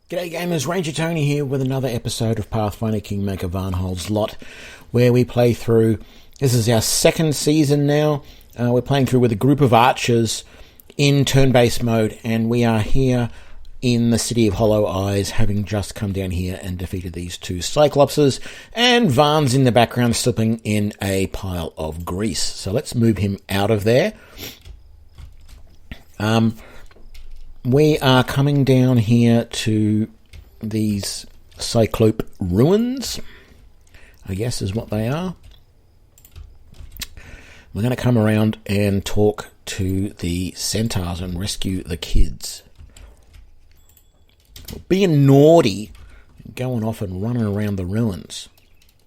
G'day gamers, Ranger Tony here with another episode of Pathfinder Kingmaker Varnhold's Lot, where we play through. This is our second season now. We're playing through with a group of archers in turn-based mode, and we are here in the city of Hollow Eyes, having just come down here and defeated these two Cyclopses, and Varn's in the background slipping in a pile of grease. So let's move him out of there. We are coming down here to these Cyclope ruins, I guess is what they are. We're going to come around and talk to the centaurs and rescue the kids. Being naughty, going off and running around the ruins.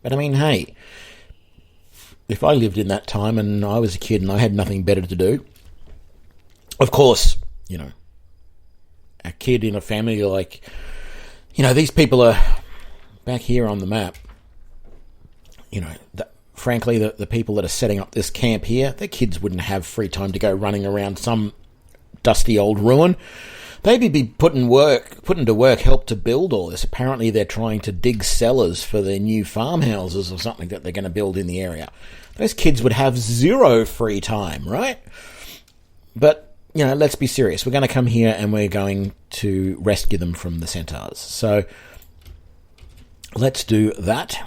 But I mean, hey, if I lived in that time and I was a kid and I had nothing better to do, of course, you know, a kid in a family like, you know, these people are back here on the map. You know, frankly, the people that are setting up this camp here, their kids wouldn't have free time to go running around some dusty old ruin. They'd be putting to work, help to build all this. Apparently they're trying to dig cellars for their new farmhouses or something that they're going to build in the area. Those kids would have zero free time, right? But you know, let's be serious. We're going to come here and we're going to rescue them from the centaurs. So let's do that.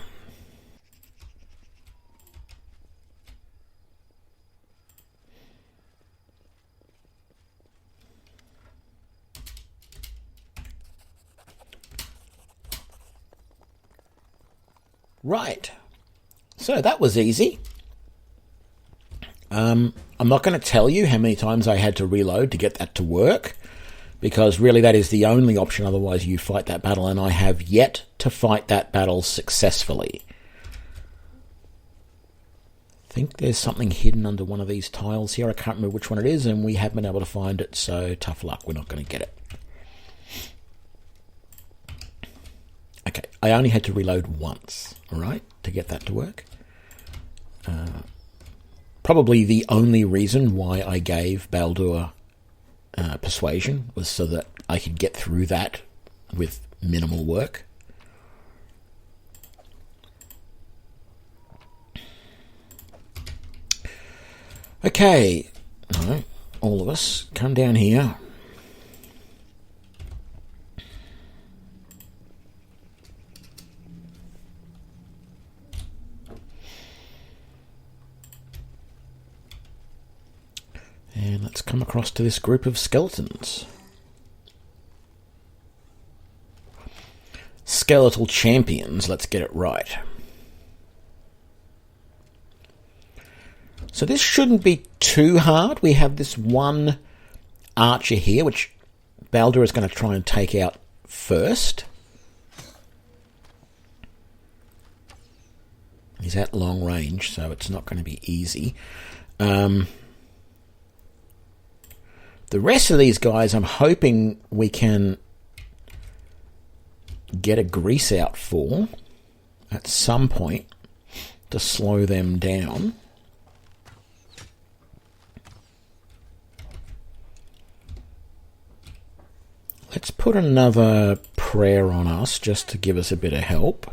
Right. So that was easy. I'm not going to tell you how many times I had to reload to get that to work, because really that is the only option, otherwise you fight that battle, and I have yet to fight that battle successfully. I think there's something hidden under one of these tiles here. I can't remember which one it is, and we haven't been able to find it, so tough luck, we're not going to get it. Okay, I only had to reload once, alright, to get that to work. Probably the only reason why I gave Baldur persuasion was so that I could get through that with minimal work. Okay, all of us come down here. And let's come across to this group of skeletons. Skeletal champions, let's get it right. So this shouldn't be too hard. We have this one archer here, which Baldur is going to try and take out first. He's at long range, so it's not going to be easy. The rest of these guys, I'm hoping we can get a grease out for at some point to slow them down. Let's put another prayer on us just to give us a bit of help.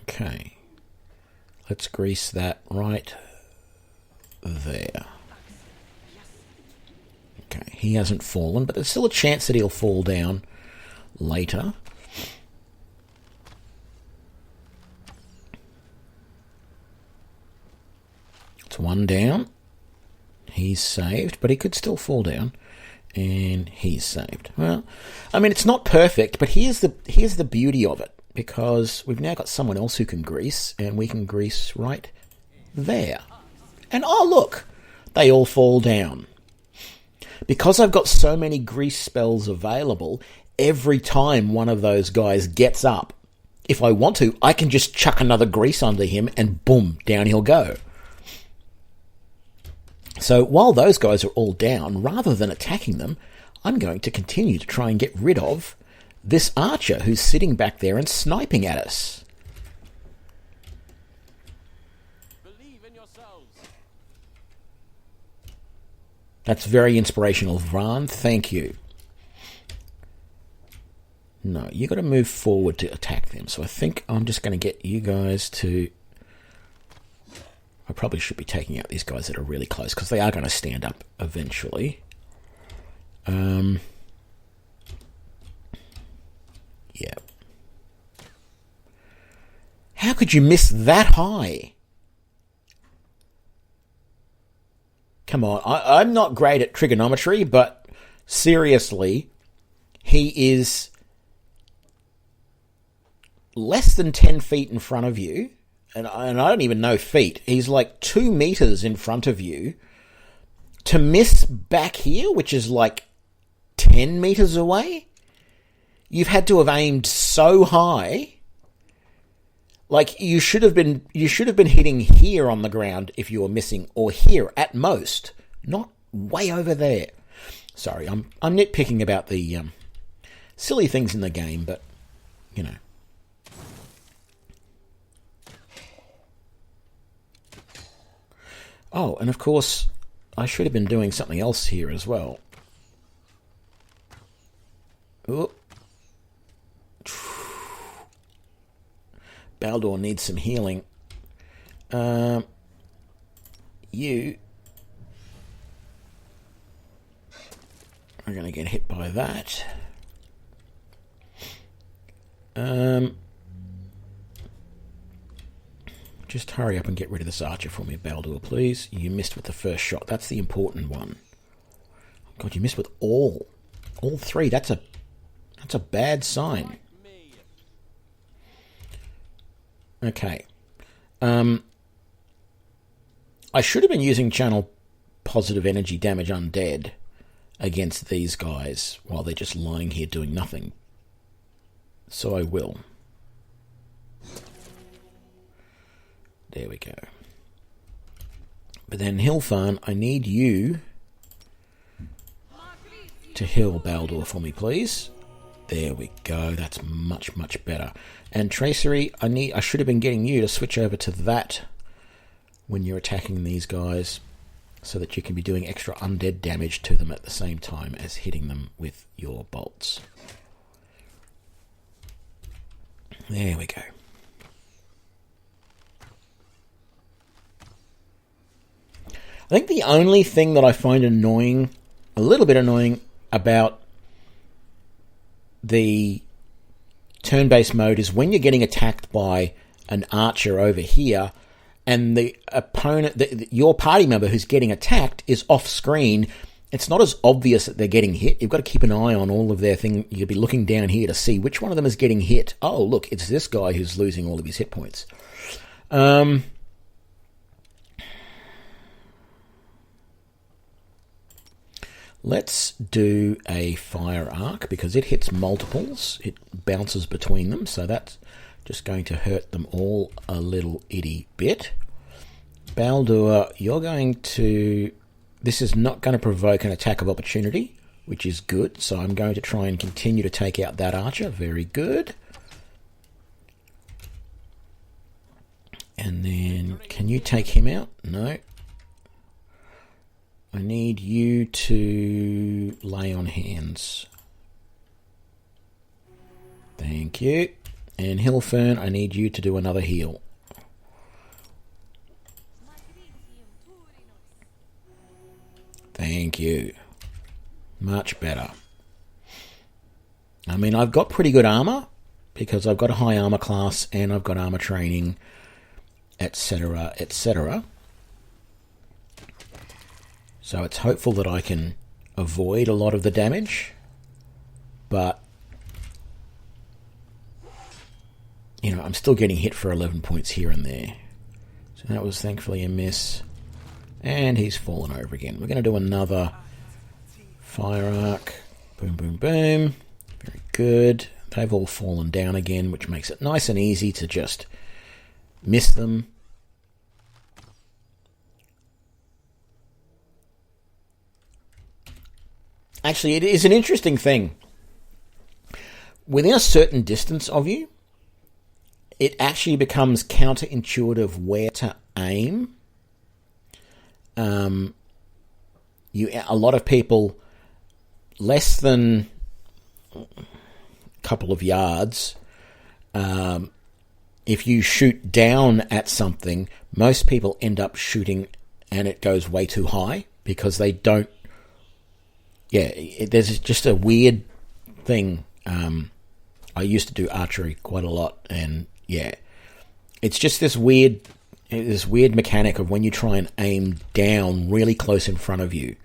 Okay, let's grease that right there. Okay, he hasn't fallen, but there's still a chance that he'll fall down later. It's one down. He's saved, but he could still fall down. And he's saved. Well, I mean, it's not perfect, but here's the beauty of it. Because we've now got someone else who can grease, and we can grease right there. And oh look, they all fall down. Because I've got so many grease spells available, every time one of those guys gets up, if I want to, I can just chuck another grease under him and boom, down he'll go. So while those guys are all down, rather than attacking them, I'm going to continue to try and get rid of this archer who's sitting back there and sniping at us. That's very inspirational, Varn. Thank you. No, you got to move forward to attack them. So I think I'm just going to get you guys to... I probably should be taking out these guys that are really close, because they are going to stand up eventually. Yeah. How could you miss that high? Come on, I'm not great at trigonometry, but seriously, he is less than 10 feet in front of you, and I don't even know feet. He's like 2 meters in front of you. To miss back here, which is like 10 meters away, you've had to have aimed so high. Like, you should have been hitting here on the ground if you were missing, or here at most, not way over there. Sorry, I'm nitpicking about the silly things in the game, but you know. Oh, and of course, I should have been doing something else here as well. Oop. Baldur needs some healing. You are going to get hit by that. Just hurry up and get rid of this archer for me, Baldur, please. You missed with the first shot. That's the important one. God, you missed with all three. That's a bad sign. Okay. I should have been using channel positive energy damage undead against these guys while they're just lying here doing nothing. So I will. There we go. But then Hilfarn, I need you to heal Baldur for me, please. There we go. That's much, much better. And Tracery, I should have been getting you to switch over to that when you're attacking these guys, so that you can be doing extra undead damage to them at the same time as hitting them with your bolts. There we go. I think the only thing that I find annoying, a little bit annoying, about the turn-based mode is when you're getting attacked by an archer over here and the opponent, your party member who's getting attacked is off screen. It's not as obvious that they're getting hit. You've got to keep an eye on all of their thing. You'll be looking down here to see which one of them is getting hit. Oh, look, it's this guy who's losing all of his hit points. Let's do a fire arc because it hits multiples. It bounces between them, so that's just going to hurt them all a little itty bit. Baldur, you're going to... This is not going to provoke an attack of opportunity, which is good, so I'm going to try and continue to take out that archer. Very good. And then, can you take him out? No. I need you to lay on hands. Thank you. And Hilfern, I need you to do another heal. Thank you. Much better. I mean, I've got pretty good armor because I've got a high armor class and I've got armor training, etc., etc. So it's hopeful that I can avoid a lot of the damage, but you know, I'm still getting hit for 11 points here and there. So that was thankfully a miss. And he's fallen over again. We're going to do another fire arc. Boom, boom, boom. Very good. They've all fallen down again, which makes it nice and easy to just miss them. Actually, it is an interesting thing. Within a certain distance of you, it actually becomes counterintuitive where to aim a lot of people less than a couple of yards, if you shoot down at something, most people end up shooting and it goes way too high because they don't. Yeah, there's just a weird thing. I used to do archery quite a lot, and yeah, it's just this weird mechanic of when you try and aim down really close in front of you.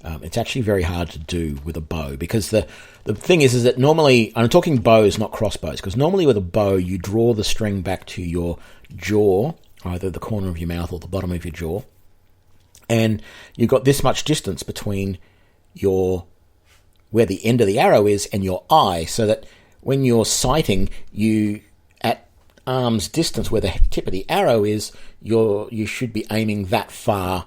It's actually very hard to do with a bow because the thing is that normally, I'm talking bows, not crossbows, because normally with a bow you draw the string back to your jaw, either the corner of your mouth or the bottom of your jaw, and you've got this much distance between where the end of the arrow is and your eye, so that when you're sighting, you at arm's distance where the tip of the arrow is, you should be aiming that far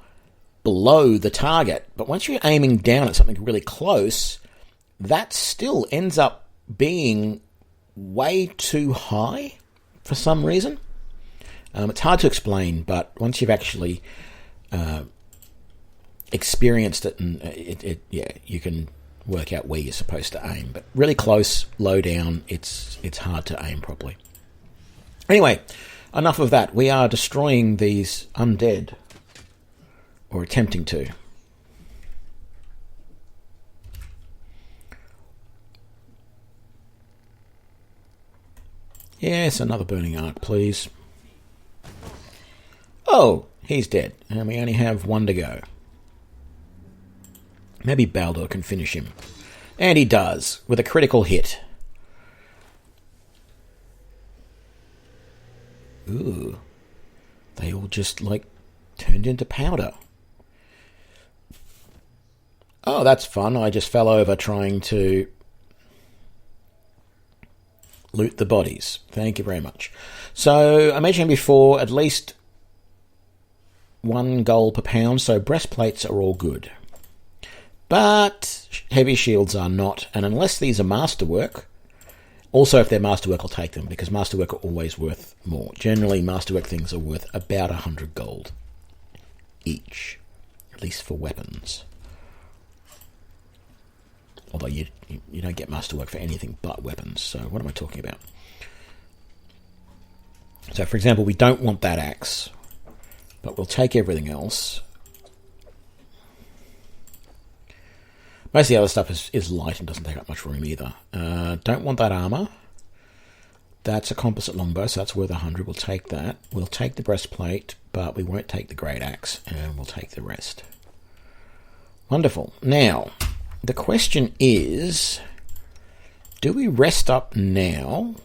below the target. But once you're aiming down at something really close, that still ends up being way too high for some reason. It's hard to explain, but once you've actually experienced it, and you can work out where you're supposed to aim. But really close, low down, it's hard to aim properly. Anyway, enough of that. We are destroying these undead, or attempting to. Yes, another burning arc, please. Oh, he's dead, and we only have one to go. Maybe Baldur can finish him. And he does, with a critical hit. Ooh. They all just, turned into powder. Oh, that's fun. I just fell over trying to loot the bodies. Thank you very much. So, I mentioned before, at least 1 gold per pound, so breastplates are all good. But heavy shields are not, and unless these are masterwork, also if they're masterwork I'll take them, because masterwork are always worth more. Generally masterwork things are worth about 100 gold each, at least for weapons. Although you don't get masterwork for anything but weapons, so what am I talking about? So for example, we don't want that axe, but we'll take everything else. Most of the other stuff is light and doesn't take up much room either. Don't want that armor. That's a composite longbow, so that's worth 100. We'll take that. We'll take the breastplate, but we won't take the great axe, and we'll take the rest. Wonderful. Now, the question is, do we rest up now?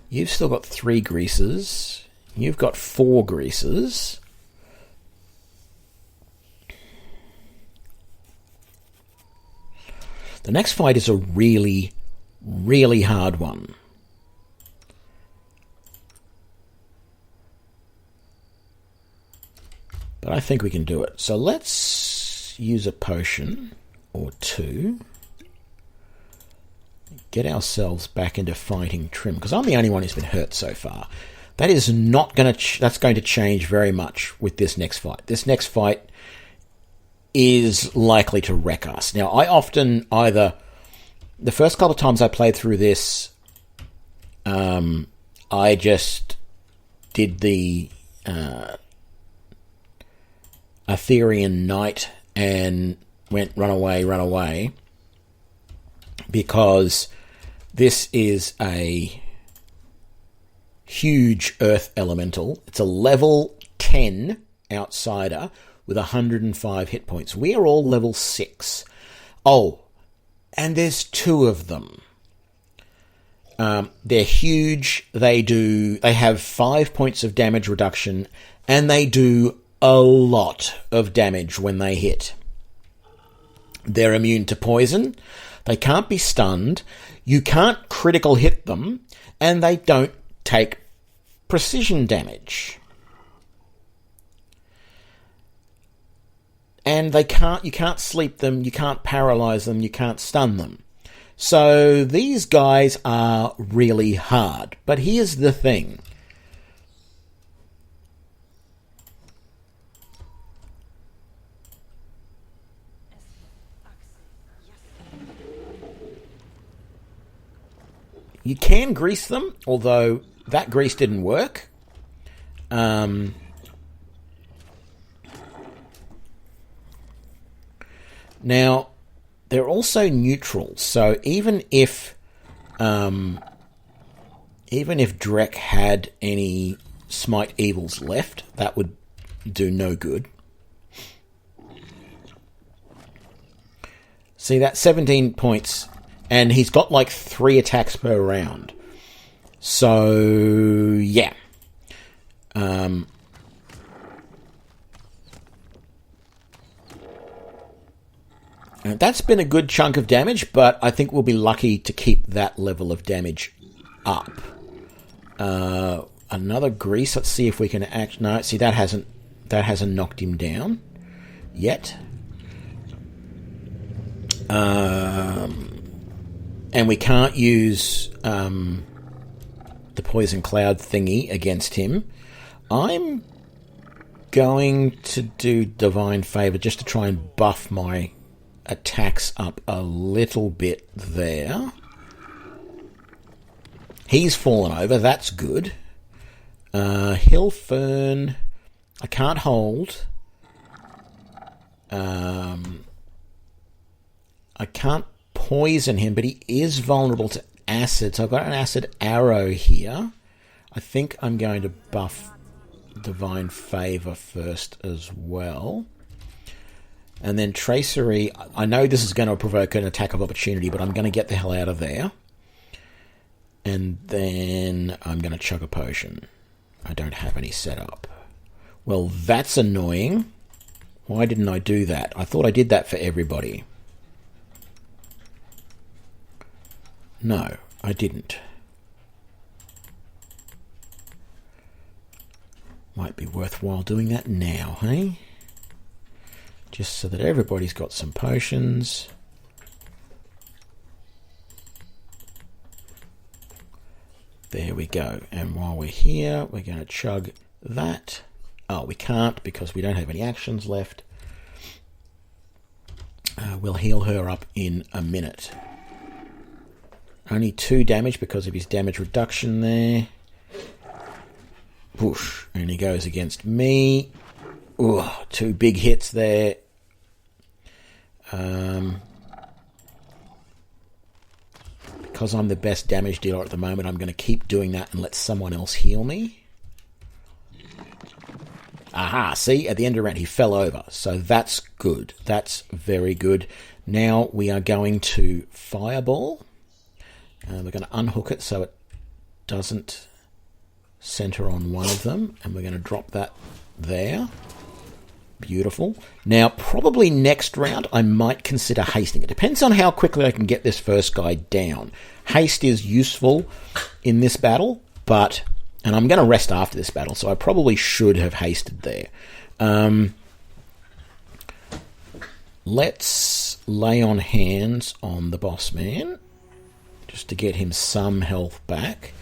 You've still got 3 greases. You've got 4 greases. The next fight is a really, really hard one. But I think we can do it. So let's use a potion or 2. Get ourselves back into fighting trim, because I'm the only one who's been hurt so far. That is not going to. That's going to change very much with this next fight. This next fight is likely to wreck us. Now, I often the first couple of times I played through this, I just did the Arthurian Knight and went run away, because this is a huge earth elemental. It's a level 10 outsider with 105 hit points. We are all level 6. Oh, and there's 2 of them. They're huge. They have 5 points of damage reduction, and they do a lot of damage when they hit. They're immune to poison. They can't be stunned. You can't critical hit them, and they don't take precision damage. And you can't sleep them, you can't paralyze them, you can't stun them. So these guys are really hard. But here's the thing. You can grease them, although that grease didn't work. Now, they're also neutral, so even if Drek had any Smite Evils left, that would do no good. See, that's 17 points, and he's got like 3 attacks per round. So, yeah. That's been a good chunk of damage, but I think we'll be lucky to keep that level of damage up. Another grease. Let's see if we can act. No, see, that hasn't knocked him down yet. And we can't use the poison cloud thingy against him. I'm going to do Divine Favor just to try and buff my attacks up a little bit there. He's fallen over. That's good. Hill Fern. I can't hold. I can't poison him, but he is vulnerable to acid. So I've got an acid arrow here. I think I'm going to buff Divine Favor first as well. And then Tracery. I know this is going to provoke an attack of opportunity, but I'm going to get the hell out of there. And then I'm going to chug a potion. I don't have any set up. Well, that's annoying. Why didn't I do that? I thought I did that for everybody. No, I didn't. Might be worthwhile doing that now, hey? Just so that everybody's got some potions. There we go. And while we're here, we're going to chug that. Oh, we can't because we don't have any actions left. We'll heal her up in a minute. Only 2 damage because of his damage reduction there. Whoosh. And he goes against me. Ooh, 2 big hits there. Because I'm the best damage dealer at the moment, I'm going to keep doing that and let someone else heal me. Aha, see, at the end of the round he fell over. So that's good. That's very good. Now we are going to Fireball. We're going to unhook it so it doesn't center on one of them. And we're going to drop that there. Beautiful. Now, probably next round, I might consider hasting. It depends on how quickly I can get this first guy down. Haste is useful in this battle, but... And I'm going to rest after this battle, so I probably should have hasted there. Let's lay on hands on the boss man, just to get him some health back.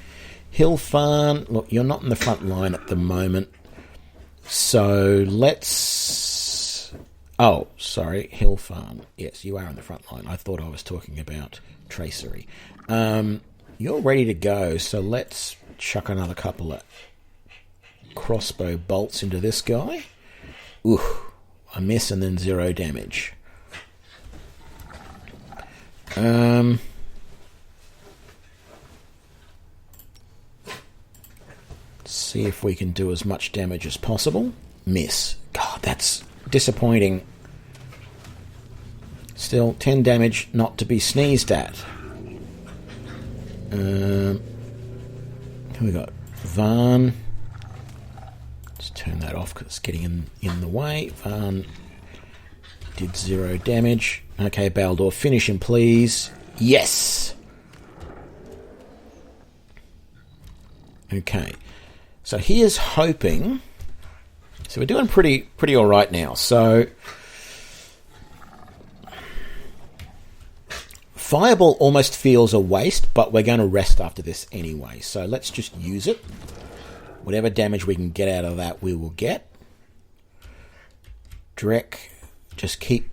Hilfarn, look, you're not in the front line at the moment. So let's... Oh, sorry, Hilfarn. Yes, you are in the front line. I thought I was talking about Tracery. You're ready to go, so let's chuck another couple of crossbow bolts into this guy. Ooh, a miss and then 0 damage. Let's see if we can do as much damage as possible. Miss. God, that's disappointing. Still, 10 damage, not to be sneezed at. Who we got? Varn. Let's turn that off because it's getting in the way. Varn did 0 damage. Okay, Baldur, finish him, please. Yes! Okay. So here's hoping... So we're doing pretty all right now. So... Fireball almost feels a waste, but we're going to rest after this anyway. So let's just use it. Whatever damage we can get out of that, we will get. Drek, just keep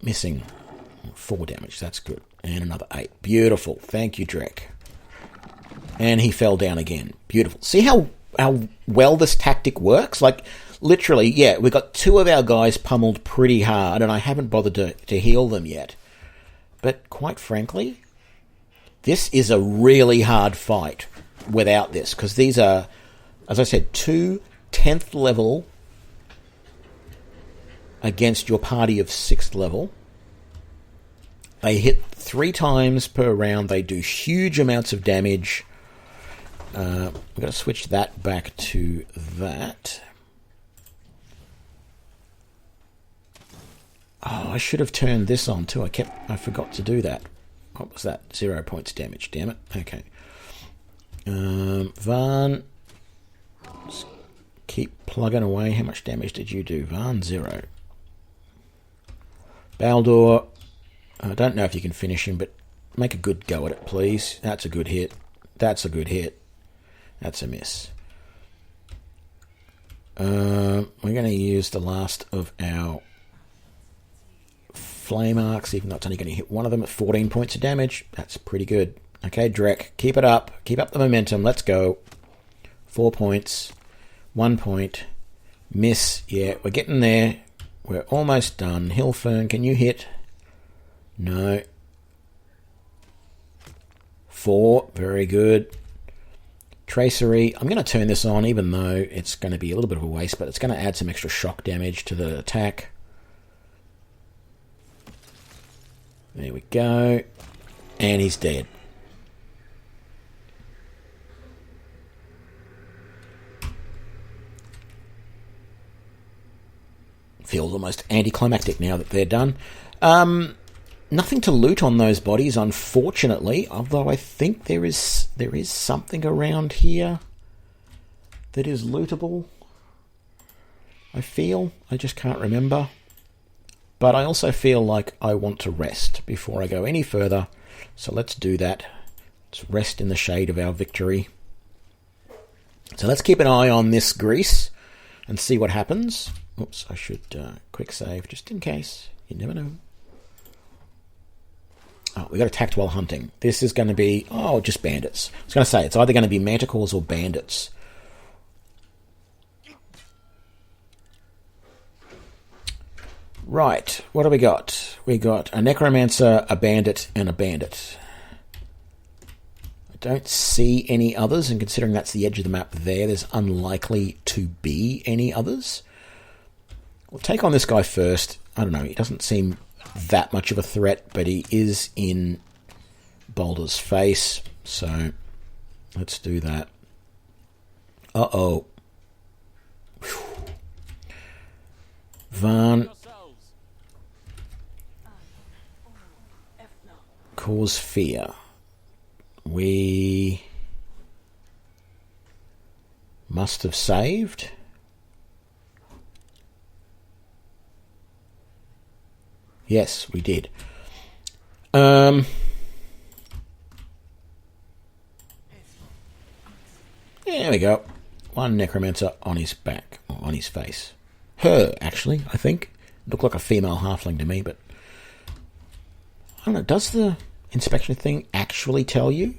missing 4 damage. That's good. And another 8. Beautiful. Thank you, Drek. And he fell down again. Beautiful. See how well this tactic works? Like, literally, yeah, we got 2 of our guys pummeled pretty hard, and I haven't bothered to heal them yet. But quite frankly, this is a really hard fight without this, because these are, as I said, 2 10th level against your party of 6th level. They hit 3 times per round. They do huge amounts of damage. We've got to switch that back to that. Oh, I should have turned this on too. I forgot to do that. What was that? 0 points damage. Damn it. Okay. Varn, just keep plugging away. How much damage did you do? Varn, 0. Baldur, I don't know if you can finish him, but make a good go at it, please. That's a good hit. That's a good hit. That's a miss. We're going to use the last of our flame arcs, even though it's only going to hit one of them at 14 points of damage. That's pretty good. Okay, Drek, keep it up. Keep up the momentum. Let's go. 4 points. 1 point. Miss. Yeah, we're getting there. We're almost done. Hilfern, can you hit? No. 4. Very good. Tracery. I'm going to turn this on, even though it's going to be a little bit of a waste, but it's going to add some extra shock damage to the attack. There we go. And he's dead. Feels almost anticlimactic now that they're done. Nothing to loot on those bodies, unfortunately, although I think there is something around here that is lootable. I just can't remember. But I also feel like I want to rest before I go any further, so let's do that. Let's rest in the shade of our victory. So let's keep an eye on this grease and see what happens. Oops, I should quick save just in case. You never know. Oh, we got attacked while hunting. This is going to be, just bandits. I was going to say, it's either going to be manticores or bandits. Right, what do we got? We got a necromancer, a bandit, and a bandit. I don't see any others, and considering that's the edge of the map there's unlikely to be any others. We'll take on this guy first. I don't know, he doesn't seem that much of a threat, but he is in Baldur's face, so let's do that. Uh-oh. Whew. Varn. Cause fear. We must have saved. Yes, we did. There we go. One necromancer on his back, or on his face. Her, actually, I think. Looked like a female halfling to me, but I don't know, does the inspection thing actually tell you?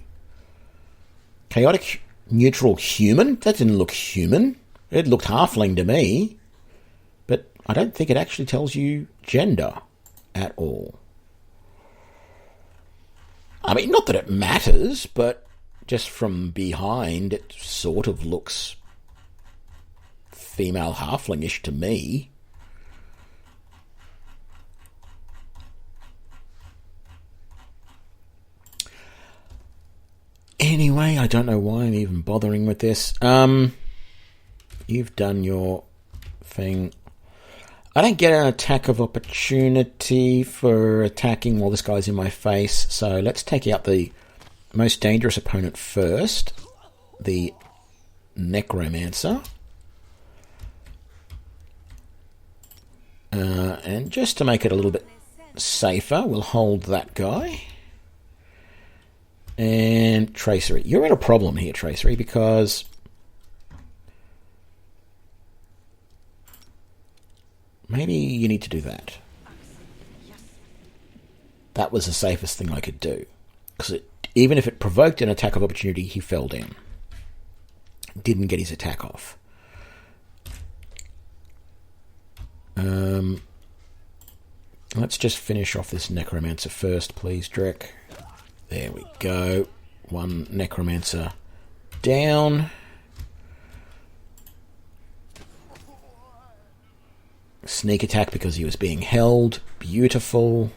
Chaotic neutral human? That didn't look human. It looked halfling to me. But I don't think it actually tells you gender at all. I mean, not that it matters, but just from behind, it sort of looks female halfling-ish to me. Anyway, I don't know why I'm even bothering with this. You've done your thing. I don't get an attack of opportunity for attacking while this guy's in my face, so let's take out the most dangerous opponent first, the necromancer. And just to make it a little bit safer, we'll hold that guy. And Tracery. You're in a problem here, Tracery, because maybe you need to do that. that was the safest thing I could do. Because even if it provoked an attack of opportunity, he fell down. Didn't get his attack off. Let's just finish off this Necromancer first, please, Drek. There we go. One Necromancer down. Sneak attack because he was being held. Beautiful.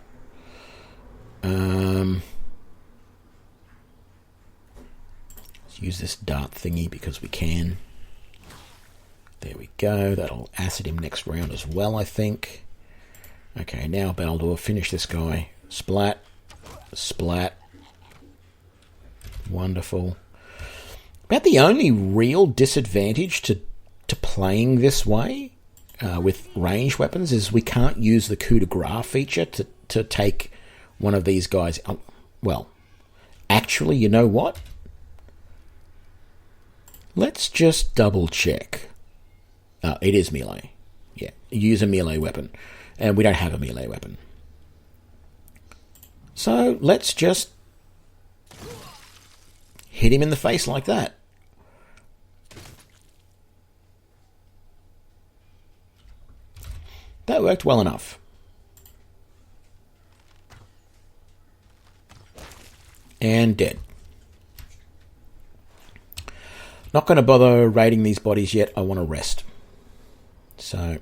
Let's use this dart thingy because we can. There we go. That'll acid him next round as well, I think. Okay, now Baldur, finish this guy. Splat. Splat. Wonderful. About the only real disadvantage to playing this way with ranged weapons is we can't use the coup de grace feature to take one of these guys. Well, actually, you know what? Let's just double check. It is melee. Yeah, use a melee weapon. And we don't have a melee weapon. So let's just hit him in the face like that. That worked well enough. And dead. Not going to bother raiding these bodies yet. I want to rest. So,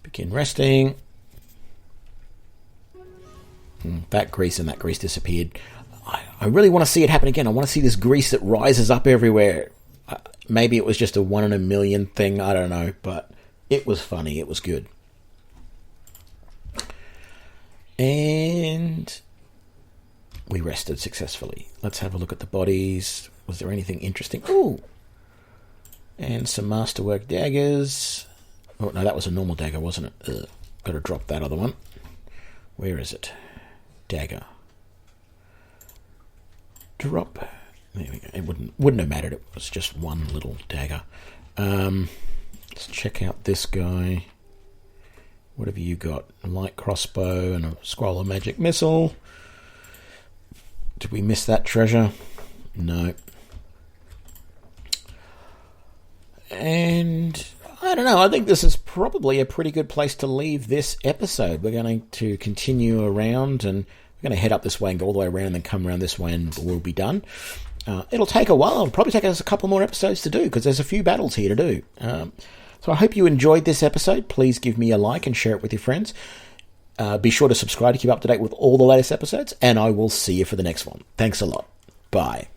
begin resting. That grease and that grease disappeared. I really want to see it happen again. I want to see this grease that rises up everywhere. Maybe it was just a 1 in a million thing. I don't know. But it was funny. It was good. And we rested successfully. Let's have a look at the bodies. Was there anything interesting? Ooh! And some masterwork daggers. Oh, no, that was a normal dagger, wasn't it? Ugh. Got to drop that other one. Where is it? Dagger. Drop. There we go. It wouldn't have mattered. It was just one little dagger. Let's check out this guy. What have you got? A light crossbow and a scroll of magic missile. Did we miss that treasure? No. And I don't know, I think this is probably a pretty good place to leave this episode. We're going to continue around and we're going to head up this way and go all the way around and then come around this way and we'll be done. It'll take a while. It'll probably take us a couple more episodes to do because there's a few battles here to do. So I hope you enjoyed this episode. Please give me a like and share it with your friends. Be sure to subscribe to keep up to date with all the latest episodes and I will see you for the next one. Thanks a lot. Bye.